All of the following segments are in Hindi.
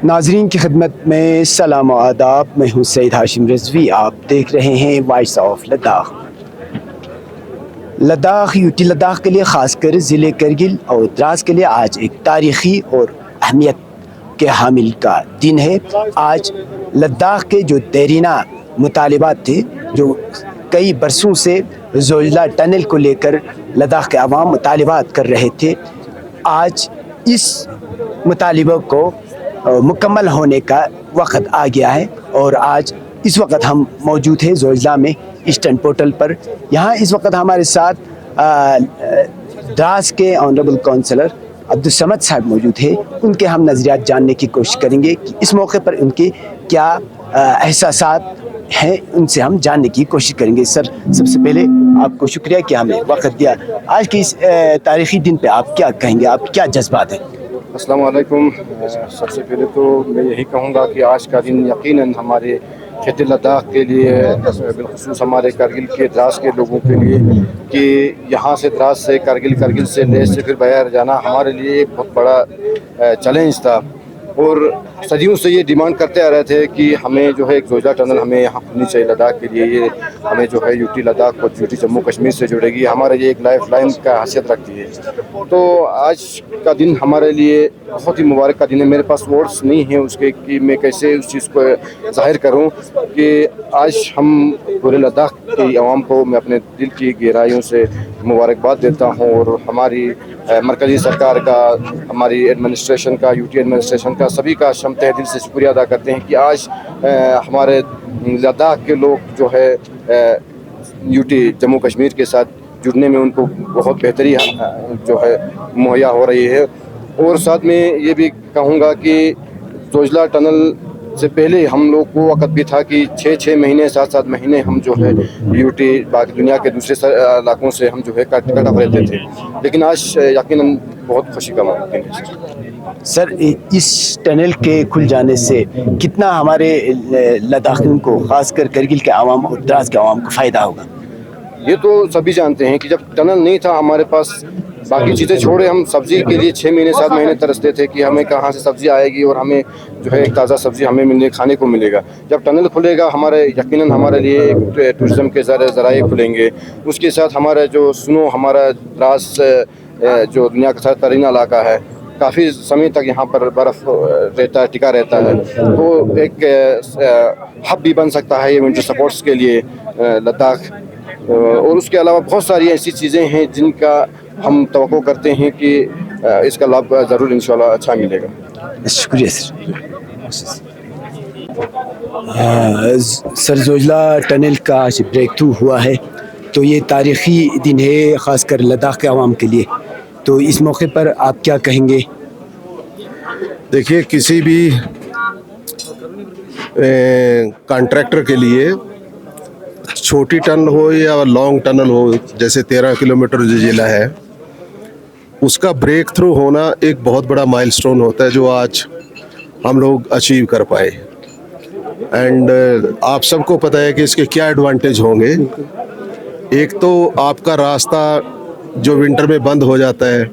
नाजरीन की खिदमत में सलाम और आदाब। मैं हूँ सईद हाशिम रिजवी। आप देख रहे हैं voice of Ladakh. Ladakh UT Ladakh के लिए ख़ासकर ज़िले करगिल और द्रास के लिए आज एक तारीख़ी और अहमियत के हामिल का दिन है। आज लद्दाख के जो देरीना मुतालिबात थे, जो कई बरसों से जोजिला टनल को लेकर लद्दाख के अवाम मुतालिबात कर रहे थे, आज इस मुतालिबों को मुकम्मल होने का वक़्त आ गया है। और आज इस वक्त हम मौजूद हैं जोजिला में ईस्टर्न पोर्टल पर। यहाँ इस वक्त हमारे साथ द्रास के ऑनरेबल काउंसलर अब्दुल समद साहब मौजूद हैं। उनके हम नज़रियात जानने की कोशिश करेंगे कि इस मौके पर उनके क्या एहसासात हैं, उनसे हम जानने की कोशिश करेंगे। सर, सबसे पहले आपको शुक्रिया कि हमें वक्त दिया। आज के इस तारीख़ी दिन पे आप क्या कहेंगे, आप क्या जज्बात हैं? अस्सलाम वालेकुम। सबसे पहले तो मैं यही कहूँगा कि आज का दिन यकीनन हमारे खित्ते लद्दाख के लिए, बिलखुसूस हमारे करगिल के द्रास के लोगों के लिए, कि यहाँ से द्रास से करगिल, करगिल से लेह से फिर बयार जाना हमारे लिए एक बहुत बड़ा चैलेंज था। और सदियों से ये डिमांड करते आ रहे थे कि हमें जो है एक जोजिला टनल हमें यहाँ खुलनी चाहिए लद्दाख के लिए। ये हमें जो है यूटी लद्दाख और यूटी जम्मू कश्मीर से जुड़ेगी, हमारे लिए एक लाइफ लाइन का हैसियत रखती है। तो आज का दिन हमारे लिए बहुत ही मुबारक का दिन है। मेरे पास वर्ड्स नहीं है उसके कि मैं कैसे उस चीज़ को जाहिर करूँ कि आज हम पूरे लद्दाख की आवाम को मैं अपने दिल की गहराइयों से मुबारकबाद देता हूँ। और हमारी मरकज़ी सरकार का, हमारी एडमिनिस्ट्रेशन का, यूटी एडमिनिस्ट्रेशन का, सभी का हम तहे दिल से शुक्रिया अदा करते हैं कि आज हमारे लद्दाख के लोग जो है यूटी जम्मू कश्मीर के साथ जुड़ने में उनको बहुत बेहतरी जो है मुहैया हो रही है। और साथ में ये भी कहूँगा कि जोजिला टनल से पहले हम लोग को वक़्त भी था कि 6-6 महीने 7-7 महीने हम जो है यूटी बाकी दुनिया के दूसरे इलाकों से हम जो है कट अप रहते थे, लेकिन आज यकीनन बहुत खुशी का मौका है। सर, इस टनल के खुल जाने से कितना हमारे लद्दाखियों को, ख़ासकर करगिल के आवाम और द्रास के आवाम को फ़ायदा होगा? ये तो सभी जानते हैं कि जब टनल नहीं था हमारे पास, बाकी चीज़ें छोड़े, हम सब्ज़ी के लिए 6 महीने 7 महीने तरसते थे कि हमें कहाँ से सब्ज़ी आएगी और हमें जो है एक ताज़ा सब्ज़ी हमें खाने को मिलेगा। जब टनल खुलेगा हमारे यकीनन हमारे लिए एक टूरिज़म के ज़राए खुलेंगे। उसके साथ हमारा जो हमारा द्रास जो दुनिया का सबसे तरीन इलाका है, काफ़ी समय तक यहाँ पर बर्फ़ टिका रहता है, तो एक हब भी बन सकता है ये विंटर स्पोर्ट्स के लिए लद्दाख। और उसके अलावा बहुत सारी ऐसी चीज़ें हैं जिनका हम तवक्को करते हैं कि इसका लाभ ज़रूर इंशाल्लाह अच्छा मिलेगा। शुक्रिया सर। जोजिला टनल का आज ब्रेक थ्रू हुआ है, तो ये तारीख़ी दिन है ख़ासकर लद्दाख के आवाम के लिए। तो इस मौके पर आप क्या कहेंगे? देखिए, किसी भी कॉन्ट्रैक्टर के लिए छोटी टनल हो या लॉन्ग टनल हो, जैसे 13 किलोमीटर जो जिला है, उसका ब्रेक थ्रू होना एक बहुत बड़ा माइलस्टोन होता है जो आज हम लोग अचीव कर पाए। एंड आप सबको पता है कि इसके क्या एडवांटेज होंगे। एक तो आपका रास्ता जो विंटर में बंद हो जाता है,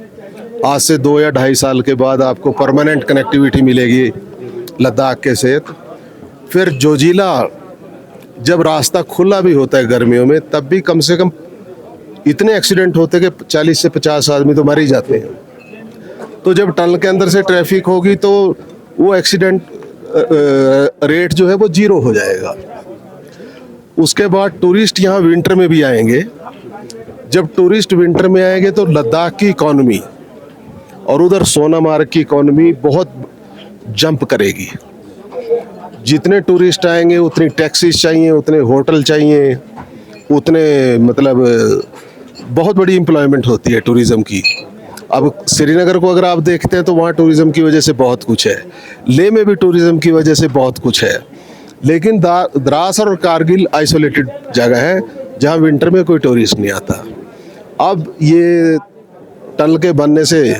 आज से 2 या 2.5 साल के बाद आपको परमानेंट कनेक्टिविटी मिलेगी लद्दाख के साथ। फिर जोजिला जब रास्ता खुला भी होता है गर्मियों में, तब भी कम से कम इतने एक्सीडेंट होते हैं कि 40 से 50 आदमी तो मर ही जाते हैं। तो जब टनल के अंदर से ट्रैफिक होगी तो वो एक्सीडेंट रेट जो है वो 0 हो जाएगा। उसके बाद टूरिस्ट यहाँ विंटर में भी आएंगे। जब टूरिस्ट विंटर में आएंगे तो लद्दाख की इकॉनमी और उधर सोनामार्ग की इकॉनमी बहुत जंप करेगी। जितने टूरिस्ट आएंगे उतनी टैक्सीज चाहिए, उतने होटल चाहिए, उतने मतलब बहुत बड़ी एम्प्लॉयमेंट होती है टूरिज़्म की। अब श्रीनगर को अगर आप देखते हैं तो वहाँ टूरिज़्म की वजह से बहुत कुछ है, लेह में भी टूरिज़्म की वजह से बहुत कुछ है, लेकिन द्रास और कारगिल आइसोलेटेड जगह है जहाँ विंटर में कोई टूरिस्ट नहीं आता। अब ये टनल के बनने से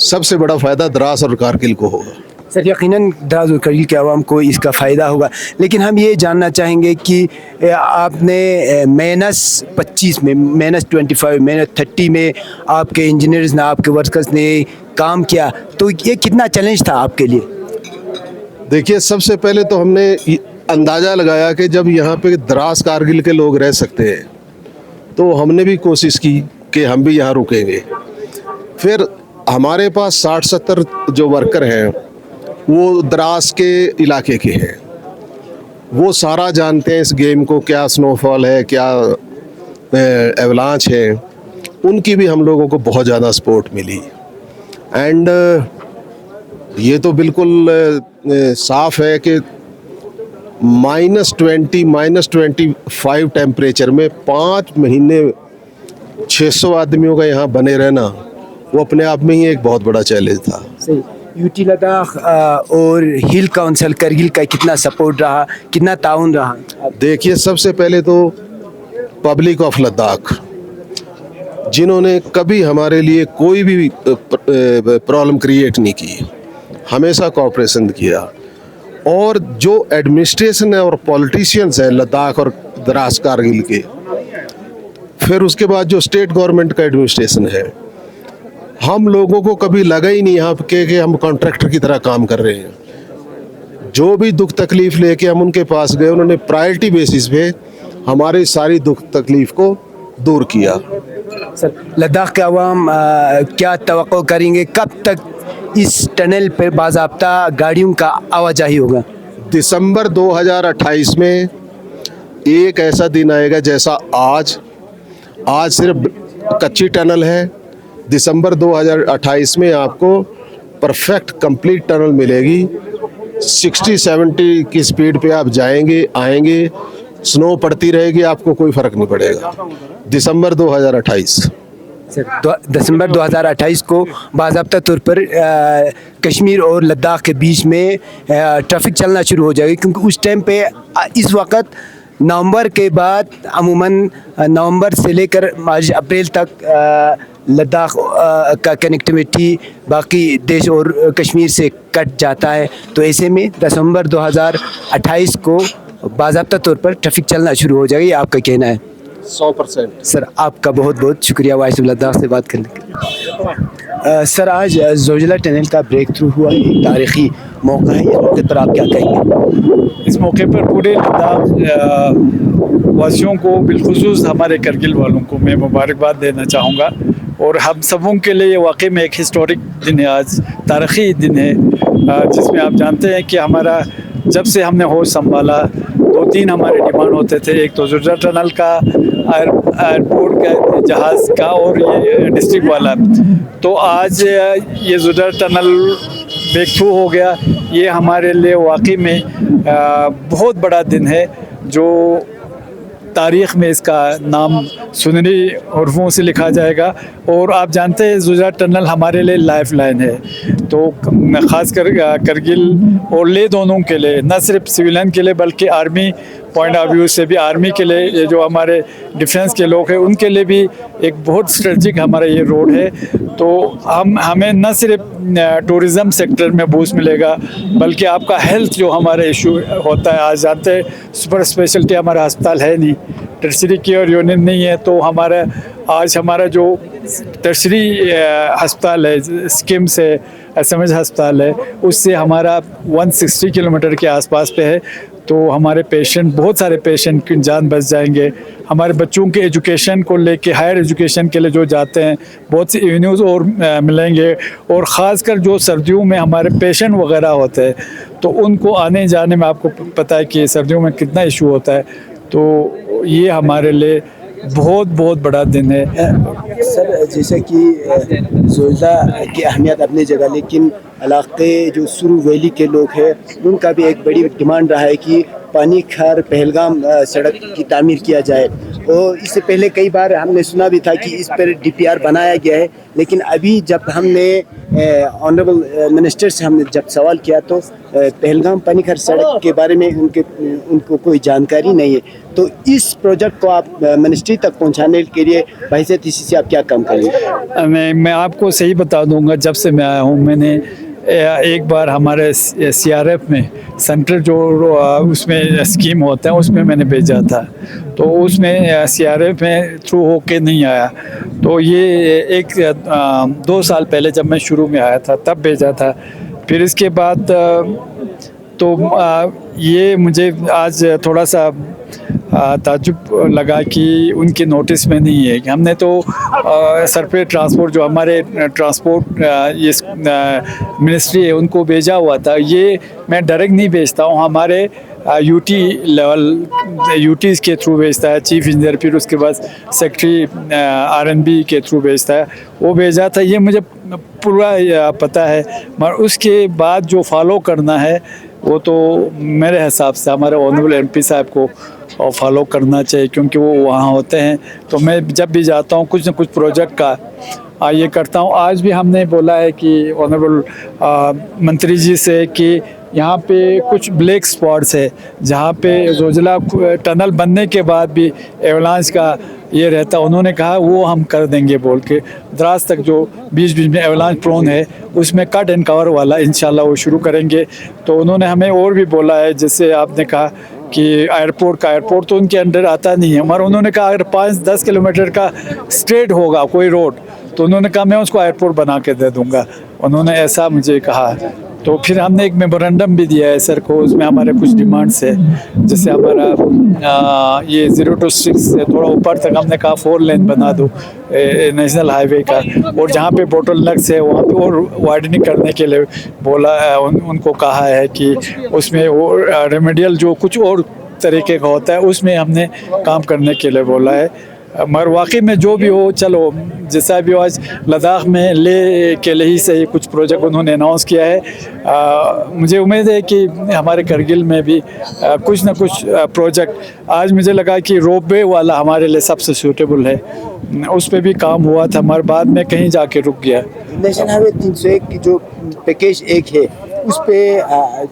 सबसे बड़ा फ़ायदा द्रास और कारगिल को होगा। सर, यकीनन द्रास और करगिल के आवाम को इसका फ़ायदा होगा, लेकिन हम ये जानना चाहेंगे कि आपने -25 में, -25, -30 में आपके इंजीनियर्स ने, आपके वर्कर्स ने काम किया, तो ये कितना चैलेंज था आपके लिए? देखिए, सबसे पहले तो हमने अंदाज़ा लगाया कि जब यहाँ पे द्रास कारगिल के लोग रह सकते हैं तो हमने भी कोशिश की कि हम भी यहाँ रुकेंगे। फिर हमारे पास 60-70 जो वर्कर हैं वो द्रास के इलाके के हैं, वो सारा जानते हैं इस गेम को, क्या स्नोफॉल है, क्या एवलांच है। उनकी भी हम लोगों को बहुत ज़्यादा सपोर्ट मिली। एंड ये तो बिल्कुल साफ है कि -20, -25 टेम्परेचर में 5 महीने 600 आदमियों का यहाँ बने रहना, वो अपने आप में ही एक बहुत बड़ा चैलेंज था। सही। यूटी लद्दाख और हिल काउंसिल करगिल का कितना सपोर्ट रहा, कितना ताउन रहा? देखिए, सबसे पहले तो पब्लिक ऑफ लद्दाख, जिन्होंने कभी हमारे लिए कोई भी प्रॉब्लम क्रिएट नहीं की, हमेशा कोऑपरेशन किया। और जो एडमिनिस्ट्रेशन है और पॉलिटिशियंस हैं लद्दाख और द्रास कारगिल के, फिर उसके बाद जो स्टेट गवर्नमेंट का एडमिनिस्ट्रेशन है, हम लोगों को कभी लगा ही नहीं यहाँ के कि हम कॉन्ट्रैक्टर की तरह काम कर रहे हैं। जो भी दुख तकलीफ लेके हम उनके पास गए, उन्होंने प्रायोरिटी बेसिस पे हमारी सारी दुख तकलीफ को दूर किया। सर, लद्दाख के अवाम क्या तवक्को करेंगे, कब तक इस टनल पर बाज़ाब्ता गाड़ियों का आवाजाही होगा? दिसंबर 2028 में एक ऐसा दिन आएगा जैसा आज सिर्फ कच्ची टनल है। दिसंबर 2028 में आपको परफेक्ट कंप्लीट टनल मिलेगी। 60-70 की स्पीड पे आप जाएंगे आएंगे, स्नो पड़ती रहेगी, आपको कोई फ़र्क नहीं पड़ेगा। दिसंबर 2028 दिसंबर 2028 को बाज़ाब्ता तौर पर कश्मीर और लद्दाख के बीच में ट्रैफिक चलना शुरू हो जाएगी, क्योंकि उस टाइम पे इस वक्त नवंबर के बाद अमूमन नवंबर से लेकर मार्च अप्रैल तक लद्दाख का कनेक्टिविटी बाकी देश और कश्मीर से कट जाता है। तो ऐसे में दिसंबर 2028 को बाज़ाब्ता तौर पर ट्रैफिक चलना शुरू हो जाएगी, आपका कहना है? 100%। सर, आपका बहुत बहुत शुक्रिया वॉइस ऑफ लद्दाख से बात करने के लिए। सर, आज जोजिला टनल का ब्रेक थ्रू हुआ, एक तारीखी मौका है, इस मौके पर आप क्या कहेंगे? इस मौके पर पूरे लद्दाख वासियों को, बिलखुसूस हमारे करगिल वालों को मैं मुबारकबाद देना चाहूँगा। और हम सबों के लिए ये वाकई में एक हिस्टोरिक दिन है, आज तारीख़ी दिन है, जिसमें आप जानते हैं कि हमारा जब से हमने होश संभाला 2-3 हमारे डिमांड होते थे। एक तो जुर्जा टनल का, एयरपोर्ट का, जहाज़ का, और ये डिस्ट्रिक्ट वाला। तो आज ये जुर्जा टनल ब्रेक थ्रू हो गया। ये हमारे लिए वाकई में बहुत बड़ा दिन है, जो तारीख़ में इसका नाम सुनहरी हरफों से लिखा जाएगा। और आप जानते हैं जुर्जा टनल हमारे लिए लाइफ लाइन है, तो ख़ासकर करगिल और ले दोनों के लिए, न सिर्फ सिविलियन के लिए बल्कि आर्मी पॉइंट ऑफ व्यू से भी, आर्मी के लिए, ये जो हमारे डिफेंस के लोग हैं उनके लिए भी एक बहुत स्ट्रेटजिक हमारा ये रोड है। तो हमें न सिर्फ टूरिज़म सेक्टर में बूस्ट मिलेगा, बल्कि आपका हेल्थ जो हमारा इशू होता है, आज जानते हैं सुपर स्पेशलिटी हमारा अस्पताल है नहीं, टर्शरी केयर यूनिट नहीं है। तो हमारा जो टर्शरी अस्पताल है, स्किम्स है, SMS अस्पताल है, उससे हमारा 160 किलोमीटर के आसपास पे है। तो हमारे पेशेंट, बहुत सारे पेशेंट की जान बच जाएंगे। हमारे बच्चों के एजुकेशन को लेके, हायर एजुकेशन के लिए जो जाते हैं, बहुत सी एवेन्यूज़ और मिलेंगे। और ख़ासकर जो सर्दियों में हमारे पेशेंट वगैरह होते हैं, तो उनको आने जाने में आपको पता है कि सर्दियों में कितना इशू होता है। तो ये हमारे लिए बहुत बहुत बड़ा दिन है। सर, जैसे कि जोजिला की अहमियत अपनी जगह, लेकिन इलाके जो सुरू वैली के लोग हैं उनका भी एक बड़ी डिमांड रहा है कि पानी खार पहलगाम सड़क की तामीर किया जाए। और इससे पहले कई बार हमने सुना भी था कि इस पर DPR बनाया गया है, लेकिन अभी जब हमने ऑनरेबल मिनिस्टर से हमने जब सवाल किया तो पहलगाम पानी खार सड़क के बारे में उनको कोई जानकारी नहीं है। तो इस प्रोजेक्ट को आप मिनिस्ट्री तक पहुंचाने के लिए हैसियत इसी से आप क्या काम करेंगे? मैं आपको सही बता दूंगा, जब से मैं आया हूँ मैंने एक बार हमारे CRF में सेंट्रल जो उसमें स्कीम होता है उसमें मैंने भेजा था, तो उसमें CRF में थ्रू होके नहीं आया। तो ये 2 साल पहले जब मैं शुरू में आया था तब भेजा था। फिर इसके बाद तो ये मुझे आज थोड़ा सा ताज्जुब लगा कि उनके नोटिस में नहीं है कि हमने तो सरफेस ट्रांसपोर्ट जो हमारे ट्रांसपोर्ट ये मिनिस्ट्री है उनको भेजा हुआ था। ये मैं डायरेक्ट नहीं भेजता हूँ, हमारे UT लेवल UTs के थ्रू भेजता है चीफ इंजीनियर, फिर उसके बाद सेक्रेटरी RNB के थ्रू भेजता है, वो भेजा था। ये मुझे पूरा पता है, मगर उसके बाद जो फॉलो करना है वो तो मेरे हिसाब से हमारे ऑनरेबल MP साहब को फॉलो करना चाहिए, क्योंकि वो वहाँ होते हैं। तो मैं जब भी जाता हूँ कुछ न कुछ प्रोजेक्ट का ये करता हूँ। आज भी हमने बोला है कि ऑनरेबल मंत्री जी से कि यहाँ पे कुछ ब्लैक स्पॉट्स है जहाँ पे जोजिला टनल बनने के बाद भी एवलांच का ये रहता, उन्होंने कहा वो हम कर देंगे बोल के। द्रास तक जो बीच बीच में एवलांच प्रोन है उसमें कट एंड कवर वाला इंशाल्लाह वो शुरू करेंगे। तो उन्होंने हमें और भी बोला है, जैसे आपने कहा कि एयरपोर्ट तो उनके अंडर आता नहीं है, मगर उन्होंने कहा अगर 5-10 किलोमीटर का स्ट्रेट होगा कोई रोड तो उन्होंने कहा मैं उसको एयरपोर्ट बना के दे दूँगा, उन्होंने ऐसा मुझे कहा। तो फिर हमने एक मेमोरेंडम भी दिया है सर को, उसमें हमारे कुछ डिमांड्स है, जैसे हमारा ये 0 to 6 से थोड़ा ऊपर तक हमने कहा 4 लेन बना दो नेशनल हाईवे का, और जहाँ पे बोटलनेक्स है वहाँ पे और वाइडनिंग करने के लिए बोला उनको कहा है कि उसमें वो रेमेडियल जो कुछ और तरीके का होता है उसमें हमने काम करने के लिए बोला है। मगर वाकई में जो भी हो, चलो जैसा भी हो, आज लद्दाख में ले के लिए ही से कुछ प्रोजेक्ट उन्होंने अनाउंस किया है। मुझे उम्मीद है कि हमारे करगिल में भी कुछ ना कुछ प्रोजेक्ट, आज मुझे लगा कि रोपवे वाला हमारे लिए सबसे सूटेबल है, उस पर भी काम हुआ था मगर बाद में कहीं जाके रुक गया। नेशनल हाईवे 301 की जो पैकेज 1 है उस पे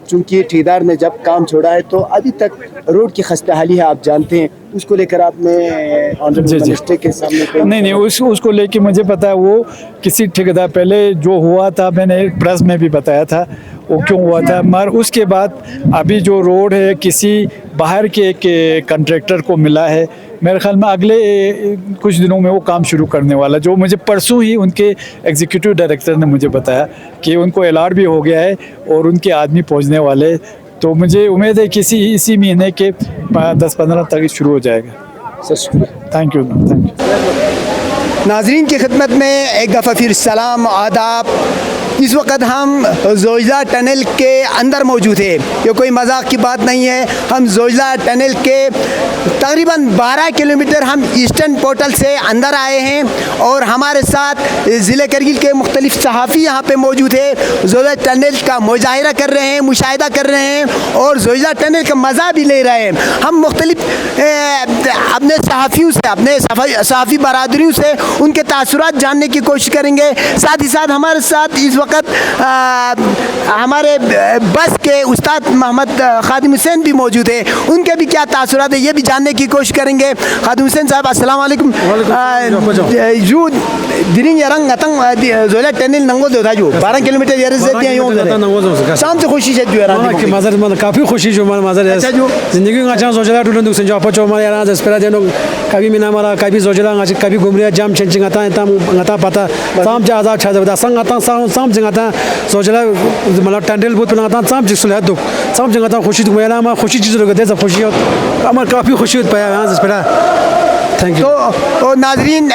चूंकि ठेकेदार ने जब काम छोड़ा है तो अभी तक रोड की खस्ता हाली है, आप जानते हैं, उसको लेकर आपने ऑनरेबल मिनिस्टर के सामने नहीं उसको लेके मुझे पता है वो किसी ठेकेदार पहले जो हुआ था, मैंने प्रेस में भी बताया था वो क्यों हुआ था, मगर उसके बाद अभी जो रोड है किसी बाहर के एक कॉन्ट्रैक्टर को मिला है। मेरे ख्याल में अगले कुछ दिनों में वो काम शुरू करने वाला, जो मुझे परसों ही उनके एग्जीक्यूटिव डायरेक्टर ने मुझे बताया कि उनको अलॉट भी हो गया है और उनके आदमी पहुंचने वाले। तो मुझे उम्मीद है कि इसी महीने के 10-15 तक शुरू हो जाएगा। सर शुक्रिया, थैंक यू। नाजरीन की खिदमत में एक दफ़ा फिर सलाम आदाब। इस वक्त हम जोजिला टनल के अंदर मौजूद है, ये कोई मजाक की बात नहीं है। हम जोजिला टनल के तकरीबन 12 किलोमीटर हम ईस्टर्न पोर्टल से अंदर आए हैं और हमारे साथ ज़िले करगिल के मुख्तलिफ सहाफ़ी यहाँ पे मौजूद है, जोजिला टनल का मुजाहिरा कर रहे हैं, मुशाहिदा कर रहे हैं और जोजिला टनल का मज़ा भी ले रहे हैं। हम मुख्तलिफ अपने सहाफ़ियों से, अपने सहाफ़ी बरादरियों से उनके तासुरात जानने की कोशिश करेंगे। साथ ही साथ हमारे साथ इस वक्त हमारे बस के उस्ताद मोहम्मद खादिम हुसैन भी मौजूद है, उनके भी क्या तासुरात है ये भी जानने की कोशिश करेंगे। खादिम हुसैन साहब अस्सलाम वालेकुम। जो दिरिंग रंग अतंग जोजिला टनल नंगो दो था जो 12 किलोमीटर यार से दिया यूं शाम से खुशी है जो यार की मज़र मतलब काफ़ी खुशी जो मज़र है ज़िंदगी का चांस जोजिला टूटन दुख से जो अपचो हमारे यार जस्पेरा देनो कभी मिना मारा कभी जोजिला कभी घुमरिया जाम चेंजिंग आता है तम पता साम जा आजाद छा जब संग आता साम जंगाता जोजिला मतलब टंडल बहुत पनाता साम जिसले दुख साम जंगाता खुशी दुख मेला में खुशी चीज़ लोग देता खुशी हमार काफ़ी खुशी होती पाया यहाँ जस्पेरा। Thank you. तो नाजरीन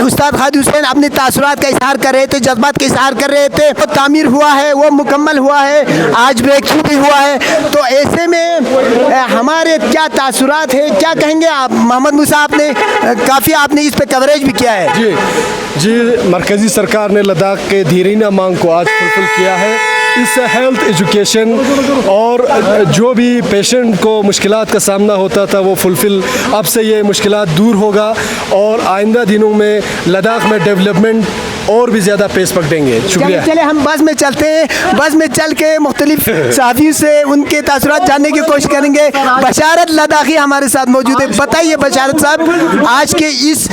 उस्ताद खादिम हुसैन अपने तासुरात का इजहार कर रहे थे, जज्बात का इजहार कर रहे थे। तो तामीर हुआ है, वो मुकम्मल हुआ है, आज ब्रेक थ्रू भी हुआ है। तो ऐसे में हमारे क्या तासुरात है, क्या कहेंगे आप? मोहम्मद मूसा आपने काफ़ी आपने इस पे कवरेज भी किया है। जी मरकज़ी सरकार ने लद्दाख के धीरीना मांग को आज फुलफिल किया है। इससे हेल्थ एजुकेशन और जो भी पेशेंट को मुश्किलात का सामना होता था वो फुलफिल, अब से ये मुश्किलात दूर होगा और आइंदा दिनों में लद्दाख में डेवलपमेंट और भी ज़्यादा पेश पकड़ेंगे। शुक्रिया। चले हम बस में चलते हैं, बस में चल के मुख्तलिफ सहाफ़ियों से उनके तासुरात जानने की कोशिश करेंगे। बशारत लद्दाखी हमारे साथ मौजूद है। बताइए बशारत साहब, आज के इस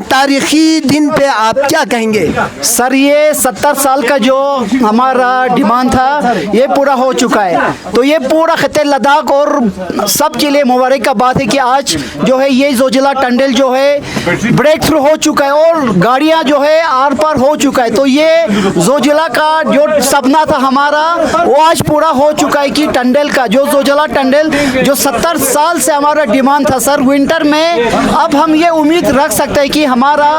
तारीख़ी दिन पे आप क्या कहेंगे? सर, ये 70 साल का जो हमारा डिमांड था ये पूरा हो चुका है। तो ये पूरा खित्ते लद्दाख और सबके लिए मुबारक का बात है कि आज जो है ये जोजिला टनल जो है ब्रेक थ्रू हो चुका है और गाड़ियां जो है आर पार हो चुका है। तो ये जोजिला का जो सपना था हमारा वो आज पूरा हो चुका है कि टनल का जो जोजिला टनल जो 70 साल से हमारा डिमांड था सर, विंटर में अब हम ये उम्मीद रख सकते हैं कि हमारा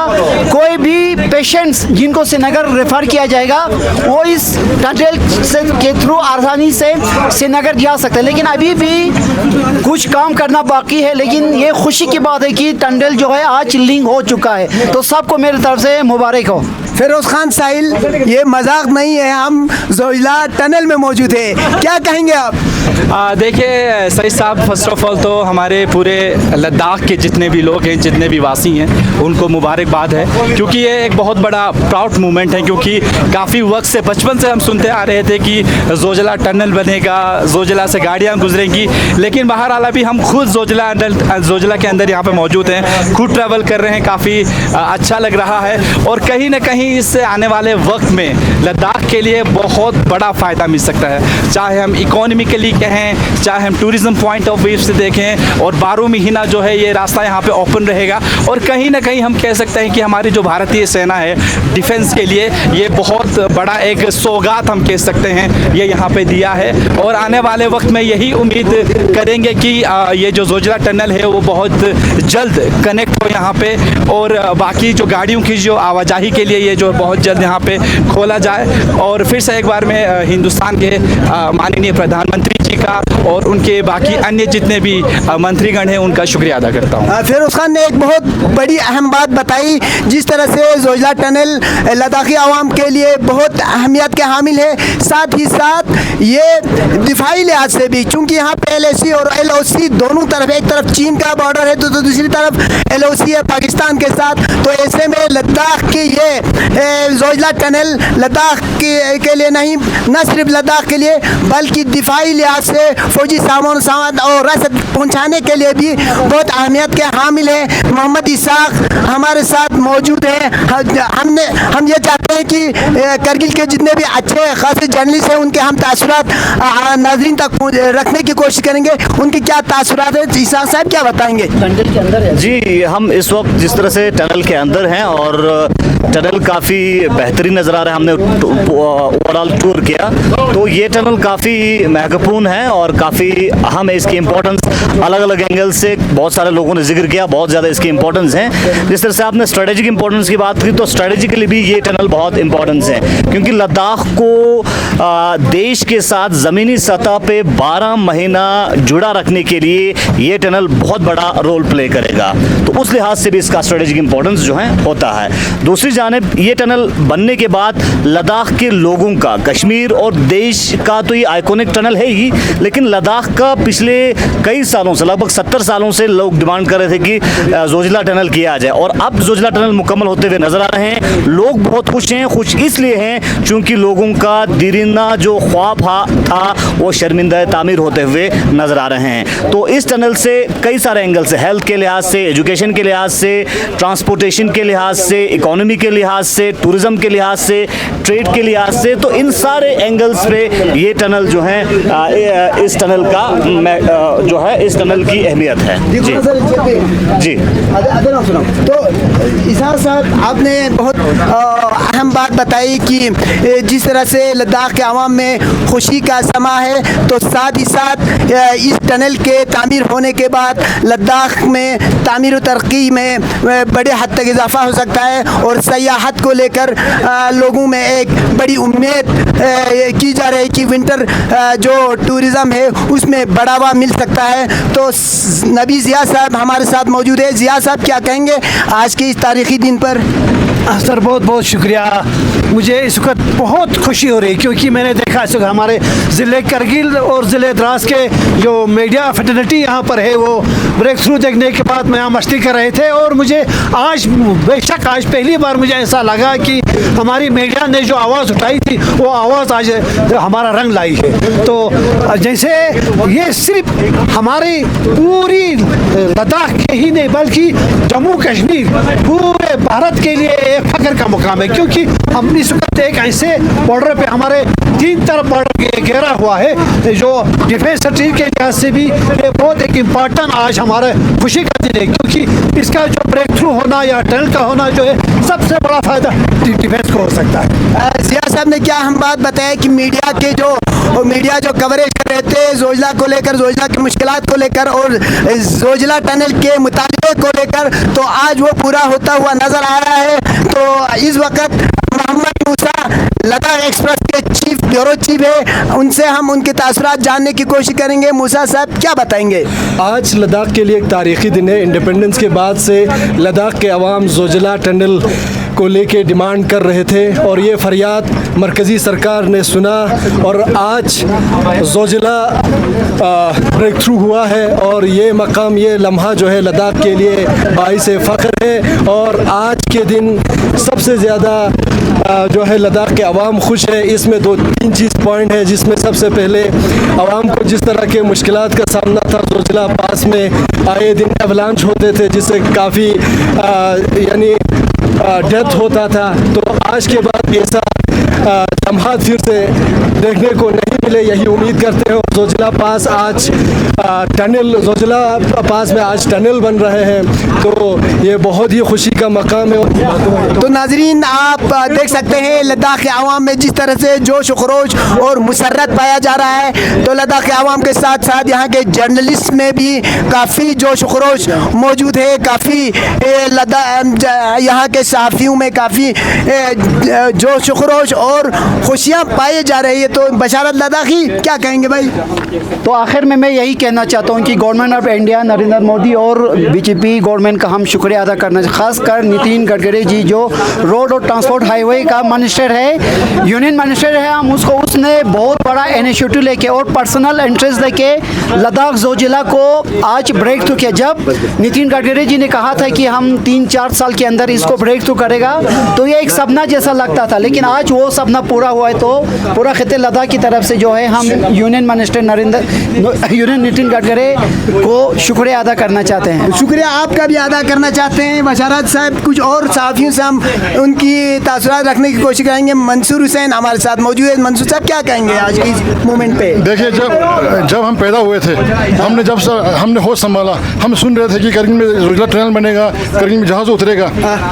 कोई भी पेशेंट्स जिनको श्रीनगर रेफर किया जाएगा वो इस टनल से के थ्रू आसानी से श्रीनगर जा सकते हैं। लेकिन अभी भी कुछ काम करना बाकी है, लेकिन ये खुशी की बात है कि टनल जो है आज लिंक हो चुका है। तो सबको मेरी तरफ से मुबारक हो। फिरोज खान साहिल, ये मजाक नहीं है, हम जोजिला टनल में मौजूद है, क्या कहेंगे आप? देखिए सईद साहब, फर्स्ट ऑफ ऑल तो हमारे पूरे लद्दाख के जितने भी लोग हैं, जितने भी वासी हैं, उनको मुबारकबाद है, क्योंकि ये एक बहुत बड़ा प्राउड मोमेंट है। क्योंकि काफ़ी वक्त से, बचपन से हम सुनते आ रहे थे कि जोजिला टनल बनेगा, जोजिला से गाड़ियाँ गुजरेंगी, लेकिन बहरहाल अभी हम खुद जोजिला के अंदर यहाँ पे मौजूद हैं, खुद ट्रैवल कर रहे हैं, काफ़ी अच्छा लग रहा है। और कहीं ना कहीं इससे आने वाले वक्त में लद्दाख के लिए बहुत बड़ा फ़ायदा मिल सकता है, चाहे हम इकोनॉमिकली कहें, चाहे हम टूरिज़्म पॉइंट ऑफ व्यू से देखें। और 12 महीना जो है ये रास्ता यहाँ पे ओपन रहेगा और कहीं ना कहीं हम कह सकते हैं कि हमारी जो भारतीय सेना है डिफेंस के लिए ये बहुत बड़ा एक सौगात हम कह सकते हैं ये यहाँ पे दिया है। और आने वाले वक्त में यही उम्मीद करेंगे कि ये जो जोजिला टनल है वो बहुत जल्द कनेक्ट हो यहाँ पे, और बाकी जो गाड़ियों की जो आवाजाही के लिए ये जो बहुत जल्द यहाँ पे खोला जाए। और फिर से एक बार मैं हिंदुस्तान के माननीय प्रधानमंत्री जी का और उनके बाकी अन्य जितने भी मंत्रीगण हैं उनका शुक्रिया अदा करता हूँ। फिरोज खान ने एक बहुत बड़ी अहम बात बताई, जिस तरह से जोजिला टनल लद्दाखी आवाम के लिए बहुत अहमियत के हामिल है, साथ ही साथ ये दिफाई लिहाज से भी, चूँकि यहाँ पे LAC और LOC दोनों तरफ, एक तरफ चीन का बॉर्डर है तो दूसरी तरफ LOC है पाकिस्तान के साथ। तो ऐसे में लद्दाख की ये जोजिला टनल लद्दाख के लिए नहीं, न सिर्फ लद्दाख के लिए बल्कि दिफाई लिहाज से फौजी सामान और रसद पहुंचाने के लिए भी बहुत अहमियत के हामिल है। मोहम्मद इसाक हमारे साथ मौजूद है। हम ये चाहते हैं कि करगिल के जितने भी अच्छे खासे जर्नलिस्ट हैं उनके हम तासुरात नाज़रीन तक रखने की कोशिश करेंगे। उनके क्या तासुरात है, इसाक साहब क्या बताएंगे? टनल के अंदर है जी, हम इस वक्त जिस तरह से टनल के अंदर हैं और टनल काफ़ी बेहतरीन नज़र आ रहा है, हमने ओवरऑल टूर किया तो ये टनल काफ़ी महत्वपूर्ण है और काफ़ी अहम है। इसकी इम्पोर्टेंस अलग अलग एंगल से बहुत सारे लोगों ने जिक्र किया, बहुत ज़्यादा इसकी इम्पोर्टेंस है। जिस तरह से आपने स्ट्रेटेजिक इम्पोर्टेंस की बात की तो स्ट्रेटेजिकली भी ये टनल बहुत इम्पोर्टेंस है, क्योंकि लद्दाख को देश के साथ ज़मीनी सतह पे 12 महीना जुड़ा रखने के लिए ये टनल बहुत बड़ा रोल प्ले करेगा। तो उस लिहाज से भी इसका स्ट्रेटेजिक इम्पोर्टेंस जो है होता है। दूसरी जानिब ये टनल बनने के बाद लद्दाख के लोगों का, कश्मीर और देश का तो ये आइकॉनिक टनल है ही, लेकिन लद्दाख का पिछले कई सालों से, लगभग 70 सालों से लोग डिमांड कर रहे थे कि जोजिला टनल किया जाए और अब जोजिला टनल मुकम्मल होते हुए नजर आ रहे हैं। लोग बहुत खुश हैं, खुश इसलिए हैं क्योंकि लोगों का दीरिंदा जो ख्वाब था वो शर्मिंदा तामीर होते हुए नजर आ रहे हैं। तो इस टनल से कई सारे एंगल से, हेल्थ के लिहाज से, एजुकेशन के लिहाज से, ट्रांसपोर्टेशन के लिहाज से, इकोनॉमी के लिहाज से, टूरिज्म के लिहाज से, ट्रेड के लिहाज से, तो इन सारे एंगल्स पे ये टनल जो है इस टनल का जो है इस टनल की अहमियत है। जी तो इसाक साहब, आपने बहुत अहम बात बताई कि जिस तरह से लद्दाख के अवाम में खुशी का समा है, तो साथ ही साथ इस टनल के तामीर होने के बाद लद्दाख में तामीर तरक्की में बड़े हद तक इजाफा हो सकता है और सयाहत को लेकर लोगों में एक बड़ी उम्मीद की जा रही है कि विंटर जो टूरिज़्म है उसमें बढ़ावा मिल सकता है। तो नबी ज़िया साहब हमारे साथ मौजूद है। ज़िया साहब क्या कहेंगे आज की इस तारीखी दिन पर? सर बहुत बहुत शुक्रिया। मुझे इस वक्त बहुत खुशी हो रही क्योंकि मैंने देखा इस वक्त हमारे ज़िले करगिल और ज़िले द्रास के जो मीडिया फैटर्निटी यहाँ पर है वो ब्रेक थ्रू देखने के बाद में यहाँ मस्ती कर रहे थे, और मुझे आज बेशक आज पहली बार मुझे ऐसा लगा कि हमारी मीडिया ने जो आवाज़ उठाई थी वो आवाज़ आज हमारा रंग लाई है। तो जैसे ये सिर्फ हमारी पूरी लद्दाख के ही नहीं बल्कि जम्मू कश्मीर पूरे भारत के लिए एक फख्र का मुकाम है, क्योंकि हम इस वक्त एक ऐसे बॉर्डर पे हमारे 3 तरफ बॉर्डर घेरा हुआ है जो डिफेंस स्ट्रेटजी के लिहाज से भी बहुत एक इम्पॉर्टेंट आज हमारे खुशी का दिन है, क्योंकि इसका जो ब्रेक थ्रू होना या टनल का होना जो है सबसे बड़ा फायदा डिफेंस को हो सकता है। जिया साहब ने क्या हम बात बताया कि मीडिया जो कवरेज कर रहे थे जोजिला को लेकर, जोजिला की मुश्किलात को लेकर और जोजिला टनल के मुतालिबे को लेकर, तो आज वो पूरा होता हुआ नजर आ रहा है। तो इस वक्त मोहम्मद मूसा लद्दाख एक्सप्रेस के चीफ ब्यूरो चीफ है, उनसे हम उनके तासुरात जानने की कोशिश करेंगे। मूसा साहब क्या बताएंगे? आज लद्दाख के लिए एक तारीखी दिन है। इंडिपेंडेंस के बाद से लद्दाख के अवाम जोजिला टनल को लेके डिमांड कर रहे थे और ये फरियाद मरकज़ी सरकार ने सुना और आज जोजिला ब्रेक थ्रू हुआ है और ये मकाम, ये लम्हा जो है लद्दाख के लिए बाइस फ़ख्र है। और आज के दिन सबसे ज़्यादा जो है लद्दाख के अवाम खुश है। इसमें 2-3 चीज़ पॉइंट है, जिसमें सबसे पहले अवाम को जिस तरह के मुश्किलात का सामना था, जोजिला पास में आए दिन एवलांच होते थे जिससे काफ़ी यानी डेथ होता था, तो आज के बाद ऐसा लम्हा फिर से देखने को नहीं मिले, यही उम्मीद करते हैं। जोजिला पास आज टनल, जोजिला पास में आज टनल बन रहे हैं, तो ये बहुत ही खुशी का मकाम है। तो नाजरीन आप देख सकते हैं लद्दाख के आवाम में जिस तरह से जोश व खरोश और मुसर्रत पाया जा रहा है, तो लद्दाख के आवाम के साथ साथ यहाँ के जर्नलिस्ट में भी काफ़ी जोश व खरोश मौजूद है। काफ़ी यहाँ के सहाफ़ियों में काफ़ी जोश व खरोश और खुशियाँ पाई जा रही है। तो बशारत लद्दाखी क्या कहेंगे भाई? तो आखिर में मैं यही कहना चाहता हूँ कि government of India Narendra Modi और बीजेपी गवर्नमेंट का हम शुक्रिया अदा करना, खासकर नितिन गडकरी जी जो रोड और ट्रांसपोर्ट हाईवे का मिनिस्टर है, यूनियन मिनिस्टर है। हम उसने बहुत बड़ा इनिशिएटिव लेके और पर्सनल इंटरेस्ट लेके लद्दाख जोजिला को आज ब्रेक थ्रू किया। जब नितिन गडकरी जी ने कहा था कि हम 3-4 साल के अंदर इसको ब्रेक थ्रू करेगा, तो ये एक सपना जैसा लगता था, लेकिन आज वो सपना पूरा हुआ है। तो पूरा खिते लद्दाख की तरफ से जो है हम यूनियन मिनिस्टर नितिन गडकरी को शुक्रिया अदा करना चाहते हैं। शुक्रिया आपका भी अदा करना चाहते हैं। बशारत साहब, कुछ और सहाफ़ियों से हम उनकी तासुरात रखने की कोशिश करेंगे। मंसूर हुसैन हमारे साथ मौजूद है। मंसूर साहब क्या कहेंगे आज के इस मोमेंट पे? देखिए, जब हम पैदा हुए थे, हमने होश संभाला, हम सुन रहे थे कि करगिल में जोजिला टनल बनेगा, करगिल में जहाज़ उतरेगा।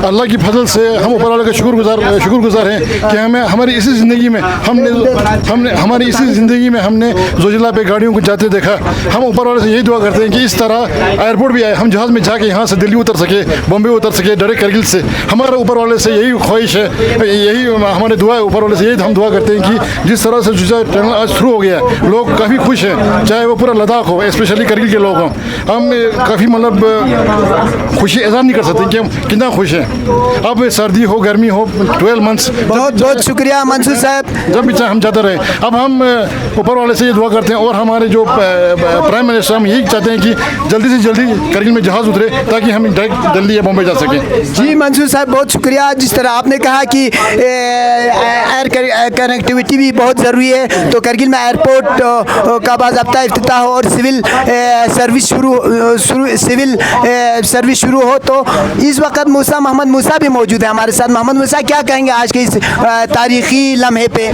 अल्लाह की फजल से हम ऊपर वाले का शुक्रगुजार हैं कि हमें हमारी इसी ज़िंदगी में हमने जोजिला पे गाड़ियों को जाते देखा। हम ऊपर वाले से यही दुआ करते हैं कि इस तरह एयरपोर्ट भी आए, हम जहाज़ में जाके यहाँ से दिल्ली उतर सके, बॉम्बे उतर सके डायरेक्ट करगिल से। हमारा ऊपर वाले से यही ख्वाहिश है, यही हमारे दुआ है ऊपर वाले से, यही हम दुआ करते हैं कि जिस तरह से जोजिला टनल आज शुरू हो गया है, लोग काफ़ी खुश हैं, चाहे वो पूरा लद्दाख हो, स्पेशली करगिल के लोग हों। हम काफ़ी मतलब खुशी इज़हार नहीं कर सकते कि हम कितना खुश हैं। अब सर्दी हो गर्मी हो, 12 मंथ्स। बहुत बहुत शुक्रिया मंसूर साहब, जब भी चाहे हम जाते रहे। अब हम ऊपर वाले से ये दुआ करते हैं और हमारे जो प्राइम मिनिस्टर, हम यही चाहते हैं कि जल्दी से जल्दी करगिल में जहाज़ उतरे ताकि हम डायरेक्ट दिल्ली या बॉम्बे जा सकें। जी मंसूर साहब, बहुत शुक्रिया। जिस तरह आपने कहा कि एयर कनेक्टिविटी भी बहुत ज़रूरी है, तो करगिल में एयरपोर्ट का बाज़ाब्ता इफ्तिताह हो और सिविल सर्विस शुरू हो, तो इस वक्त मोहम्मद मूसा भी मौजूद है हमारे साथ। मोहम्मद मूसा क्या कहेंगे आज के इस तारीख़ी लम्हे पे?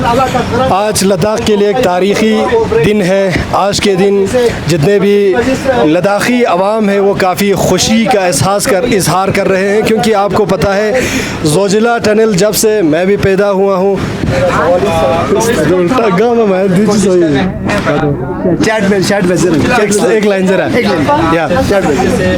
आज लद्दाख के लिए एक तारीख़ी दिन है। आज के दिन जितने भी लद्दाखी अवाम है वो काफ़ी खुशी का इजहार कर रहे हैं, क्योंकि आपको पता है जोजिला टनल जब से मैं भी पैदा हुआ हूँ एक लाइन जरा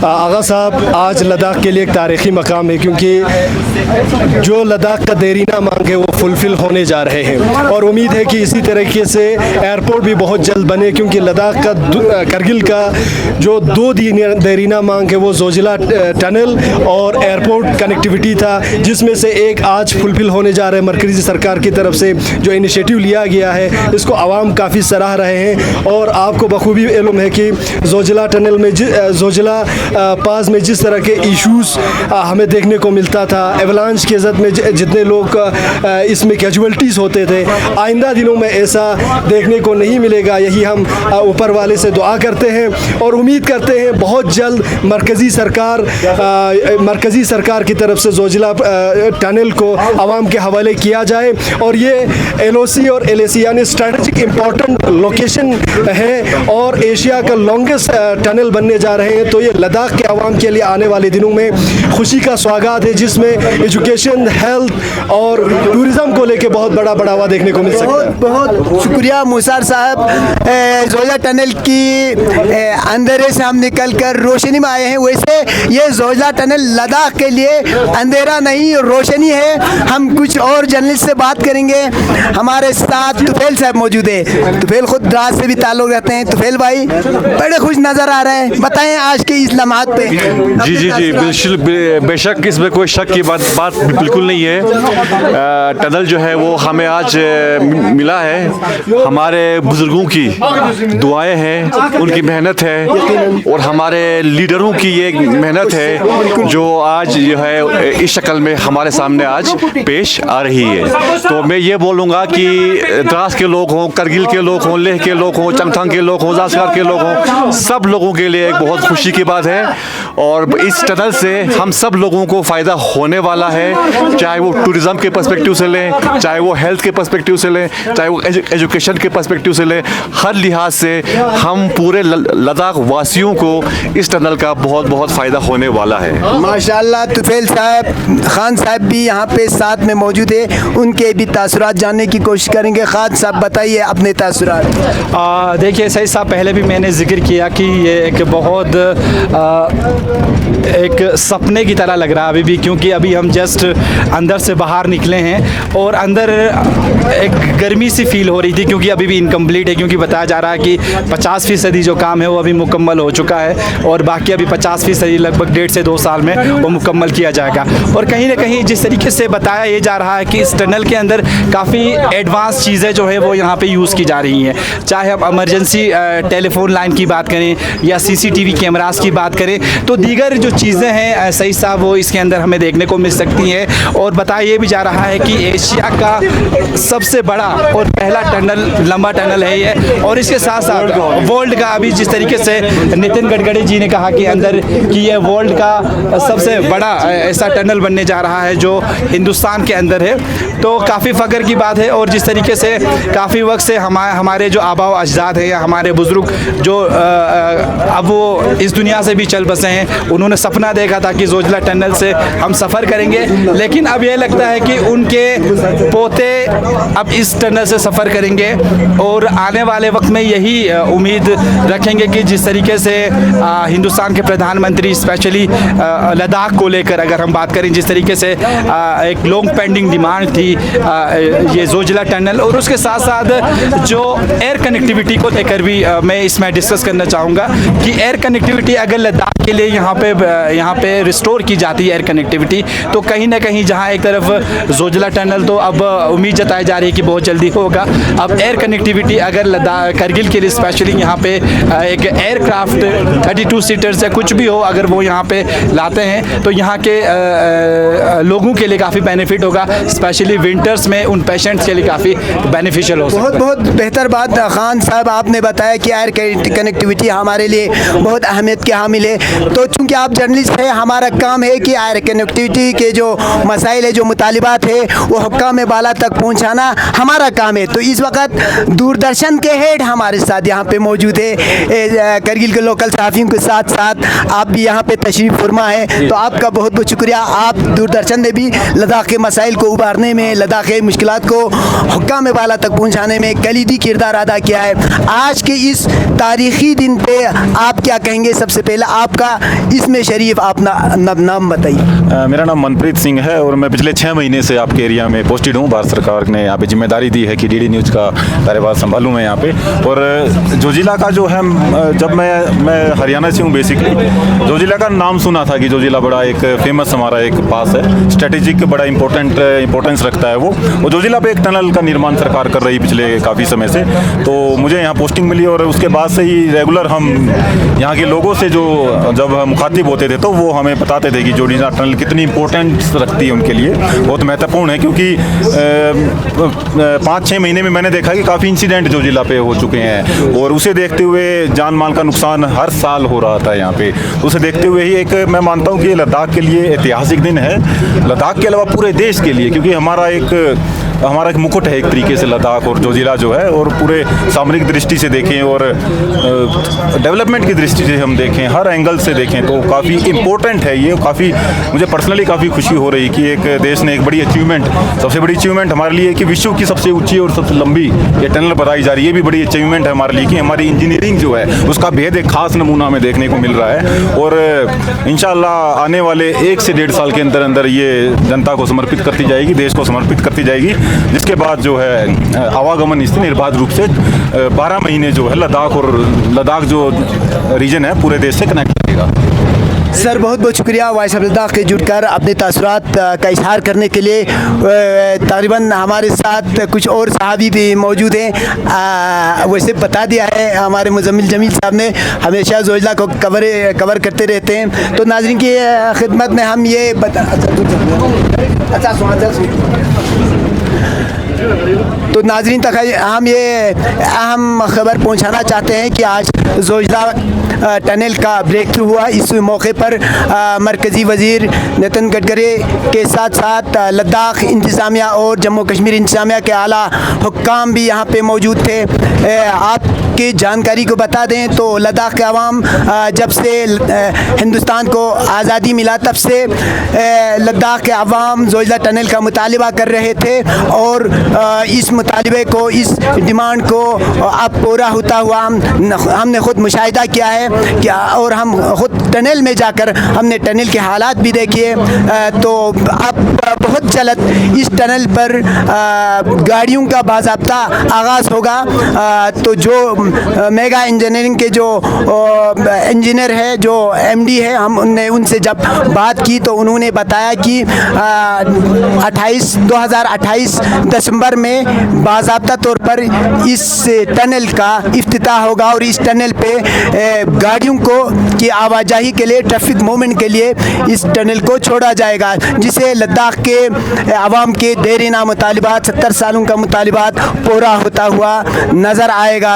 आगा साहब, आज लद्दाख के लिए एक तारीख़ी मकाम है, क्योंकि जो लद्दाख का देरीना मांग है वो फुलफ़िल होने जा रहे हैं और उम्मीद है कि इसी तरीके से एयरपोर्ट भी बहुत जल्द बने, क्योंकि लद्दाख का करगिल का जो 2 देरीना मांग है वो जोजिला टनल और एयरपोर्ट कनेक्टिविटी था, जिसमें से एक आज फुलफ़िल होने जा रहे हैं। मरकज़ी सरकार की तरफ से जो इनिशिएटिव लिया गया है इसको आवाम काफ़ी सराह रहे हैं और आपको बखूबी इल्म है कि जोजिला टनल में जोजिला पास में जिस तरह के इश्यूज़ हमें देखने को मिलता था, एवलांच के ज़द में जितने लोग इसमें कैजुअल्टीज़ होते थे, आइंदा दिनों में ऐसा देखने को नहीं मिलेगा। यही हम ऊपर वाले से दुआ करते हैं और उम्मीद करते हैं बहुत जल्द मरकज़ी सरकार की तरफ से जोजिला टनल को आवाम के हवाले किया जाए और ये LOC और LAC यानी स्ट्रेटजिक इम्पोर्टेंट लोकेशन है और एशिया का लॉन्गेस्ट टनल बनने जा रहे हैं। तो ये लद्दाख के आवाम के लिए आने वाले दिनों में खुशी का स्वागत है, जिसमें एजुकेशन, हेल्थ और टूरिज़म को लेके बहुत बड़ा बढ़ावा देखने को मिल सकता है। बहुत शुक्रिया मुसार साहब। जोजिला टनल की अंधेरे से हम निकल कर रोशनी में आए हैं। वैसे ये जोजिला टनल लद्दाख के लिए अंधेरा नहीं रोशनी है। हम कुछ और जर्नलिस्ट से बात करेंगे। हमारे साथ तुफैल साहब मौजूद है। तुफैल खुद द्रास से भी ताल्लुक़ रखते हैं। तुफैल भाई बड़े खुश नज़र आ रहे हैं, बताएं आज के इस लम्हात पे। जी बिल्कुल, बेशक इसमें कोई शक की बात बिल्कुल नहीं है। टनल जो है वो हमें आज मिला है। हमारे बुजुर्गों की दुआएं हैं, उनकी मेहनत है और हमारे लीडरों की ये मेहनत है जो आज जो है इस शक्ल में हमारे सामने आज पेश आ रही है। तो मैं ये बोलूँगा कि द्रास के लोग हों, करगिल के लोग हों, लेह के लोग हों, चंगथंग के लोग हों, ज़ास्कार के लोग हों, सब लोगों के लिए एक बहुत खुशी की बात है और इस टनल से हम सब लोगों को फ़ायदा होने वाला है, चाहे वो टूरिज़म के पर्सपेक्टिव से लें, चाहे वो हेल्थ के पर्सपेक्टिव से लें, चाहे वो एजुकेशन के पर्सपेक्टिव से लें। हर लिहाज से हम पूरे लद्दाख वासियों को इस टनल का बहुत बहुत फ़ायदा होने वाला है। माशाल्लाह। तुफैल साहब, खान साहब भी यहाँ पे साथ में मौजूद है, उनके भी तासुरात जानने की कोशिश करेंगे। खान साहब बताइए अपने तासुरात। देखिए सही साहब, पहले भी मैंने जिक्र किया कि ये एक बहुत एक सपने की तरह लग रहा है अभी भी, क्योंकि अभी हम जस्ट अंदर से बाहर निकले हैं और अंदर एक गर्मी सी फील हो रही थी, क्योंकि अभी भी इनकम्प्लीट है, क्योंकि बताया जा रहा है कि 50% जो काम है वो अभी मुकम्मल हो चुका है और बाकी अभी 50% लगभग 1.5 से 2 साल में वो मुकम्मल किया जाएगा। और कहीं ना कहीं जिस तरीके से बताया ये जा रहा है कि इस टनल के अंदर काफ़ी एडवांस चीज़ें जो है वो यहाँ पे यूज़ की जा रही हैं, चाहे हम इमरजेंसी टेलीफोन लाइन की बात करें या CCTV कैमरास की बात करें, तो दीगर जो चीज़ें हैं सही साहब वो इसके अंदर हमें देखने को मिल सकती हैं। और बताया ये भी जा रहा है कि एशिया का सबसे बड़ा और पहला टनल, लंबा टनल है ये, और इसके साथ साथ वर्ल्ड का, अभी जिस तरीके से नितिन गडकरी जी ने कहा कि अंदर कि ये वर्ल्ड का सबसे बड़ा ऐसा टनल बनने जा रहा है जो हिंदुस्तान के अंदर है, तो काफ़ी फ़ख्र की बात है। और जिस तरीके से काफ़ी वक्त से हमारे जो आबा व अजदाद हैं या हमारे बुज़ुर्ग जो अब वो इस दुनिया से भी चल बसे हैं, उन्होंने सपना देखा था कि जोजिला टनल से हम सफ़र करेंगे, लेकिन अब यह लगता है कि उनके पोते अब इस टनल से सफ़र करेंगे और आने वाले वक्त में यही उम्मीद रखेंगे कि जिस तरीके से हिंदुस्तान के प्रधानमंत्री स्पेशली लद्दाख को लेकर अगर हम बात करें, जिस तरीके से एक लॉन्ग पेंडिंग डिमांड थी ये जोजिला टनल, और उसके साथ साथ जो एयर कनेक्टिविटी को लेकर भी मैं इसमें डिस्कस करना चाहूँगा कि एयर कनेक्टिविटी अगर लद्दाख के लिए यहाँ पे रिस्टोर की जाती है एयर कनेक्टिविटी, तो कहीं ना कहीं जहाँ एक तरफ जोजिला टनल तो अब उम्मीद जताई जा रही है कि बहुत जल्दी होगा, अब एयर कनेक्टिविटी अगर लद्दाख करगिल के लिए स्पेशली यहाँ पे एक एयरक्राफ्ट 32 सीटर्स या कुछ भी हो अगर वो यहाँ पे लाते हैं तो यहाँ के लोगों के लिए काफ़ी बेनिफिट होगा, स्पेशली विंटर्स में उन पेशेंट्स के लिए काफ़ी बेनिफिशियल हो सकता है। बहुत बेहतर बात खान साहब आपने बताया कि एयर कनेक्टिविटी हमारे लिए बहुत अहमियत के हामिल है। तो चूँकि आप जर्नलिस्ट हैं, हमारा काम है कि एयर कनेक्टिविटी के जो मसाइल है, जो मुतालिबात है, वो हुक्काम बाला तक पहुँचाना हमारा काम है। तो इस वक्त दूरदर्शन के हेड हमारे साथ यहाँ पे मौजूद है, करगिल के लोकल सहाफ़ियों के साथ साथ आप भी यहाँ पे तशरीफ़ फरमा है, तो आपका बहुत बहुत शुक्रिया। आप दूरदर्शन ने भी लद्दाख के मसाइल को उबारने में, लद्दाख के मुश्किलात को हुक्काम बाला तक पहुँचाने में कलीदी किरदार अदा किया है। आज के इस तारीख़ी दिन पे आप क्या कहेंगे? सबसे पहले आपका इसमें शरीफ अपना नाम बताइए। मेरा नाम मनप्रीत सिंह है और मैं पिछले 6 महीने से आपके एरिया इंडिया में पोस्टेड हूँ। भारत सरकार ने यहाँ पे जिम्मेदारी दी है कि डीडी न्यूज़ का कार्यभार संभालूँ मैं यहाँ पे। और जोजिला का जो है, जब मैं हरियाणा से हूँ बेसिकली, जोजिला का नाम सुना था कि जोजिला बड़ा एक फेमस हमारा एक पास है, स्ट्रेटेजिक बड़ा इंपॉर्टेंस रखता है वो जोजिला पे एक टनल का निर्माण सरकार कर रही पिछले काफ़ी समय से। तो मुझे यहाँ पोस्टिंग मिली और उसके बाद से ही रेगुलर हम यहाँ के लोगों से जब मुखातिब होते थे तो वो हमें बताते थे कि जोजिला टनल कितनी इंपॉर्टेंस रखती है उनके लिए, बहुत महत्वपूर्ण है। क्योंकि 5-6 महीने में मैंने देखा कि काफ़ी इंसिडेंट जोजिला पे हो चुके हैं और उसे देखते हुए जान माल का नुकसान हर साल हो रहा था यहाँ पे। उसे देखते हुए ही एक मैं मानता हूँ कि लद्दाख के लिए ऐतिहासिक दिन है, लद्दाख के अलावा पूरे देश के लिए, क्योंकि हमारा एक मुकुट है एक तरीके से लद्दाख और जोजिला जो है। और पूरे सामरिक दृष्टि से देखें और डेवलपमेंट की दृष्टि से हम देखें, हर एंगल से देखें तो काफ़ी इम्पोर्टेंट है ये। काफ़ी मुझे पर्सनली काफ़ी खुशी हो रही कि एक देश ने एक बड़ी अचीवमेंट, सबसे बड़ी अचीवमेंट हमारे लिए कि विश्व की सबसे ऊंची और सबसे लंबी ये टनल बताई जा रही है, ये भी बड़ी अचीवमेंट है हमारे लिए कि हमारी इंजीनियरिंग जो है उसका भेद एक खास नमूना हमें देखने को मिल रहा है। और इंशाल्लाह आने वाले 1 से 1.5 साल के अंदर अंदर ये जनता को समर्पित करती जाएगी, देश को समर्पित करती जाएगी, जिसके बाद जो है आवागमन इससे निर्बाध रूप से 12 महीने जो है लद्दाख जो रीजन है पूरे देश से कनेक्ट करेगा। सर बहुत बहुत शुक्रिया वॉइस ऑफ लद्दाख के जुड़कर अपने तासुरात का इजहार करने के लिए। तकरीबन हमारे साथ कुछ और सहाबी भी मौजूद हैं। वैसे बता दिया है हमारे मुजम्मिल जमील साहब ने, हमेशा जोजिला को कवर करते रहते हैं। तो नाज़रीन की खिदमत में हम ये तो नाज़रीन तक हम ये अहम खबर पहुंचाना चाहते हैं कि आज जोजिला टनल का ब्रेक थ्रू हुआ। इस मौके पर मरकज़ी वज़ीर नितिन गडकरी के साथ साथ लद्दाख इंतज़ामिया और जम्मू कश्मीर इंतज़ामिया के आला हुक्काम भी यहाँ पे मौजूद थे। आपकी जानकारी को बता दें तो लद्दाख के अवाम जब से हिंदुस्तान को आज़ादी मिला तब से लद्दाख के अवाम जोजिला टनल का मुतालिबा कर रहे थे और इस मुतालिबे को, इस डिमांड को अब पूरा होता हुआ हमने ख़ुद मुशाहिदा किया है कि और हम ख़ुद टनल में जाकर हमने टनल के हालात भी देखे। तो अब बहुत जल्द इस टनल पर गाड़ियों का बाज़ाब्ता आगाज़ होगा। तो जो मेगा इंजीनियरिंग के जो इंजीनियर है, जो MD है, हमने उनसे जब बात की तो उन्होंने बताया कि 2028 दिसंबर में बाज़ाब्ता तौर पर इस टनल का इफ्तिताह होगा और इस टनल पे गाड़ियों को की आवाजाही के लिए, ट्रैफिक मूवमेंट के लिए इस टनल को छोड़ा जाएगा, जिसे लद्दाख के आवाम के देरीना मुतालिबात, 70 सालों का मुतालिबात पूरा होता हुआ नज़र आएगा।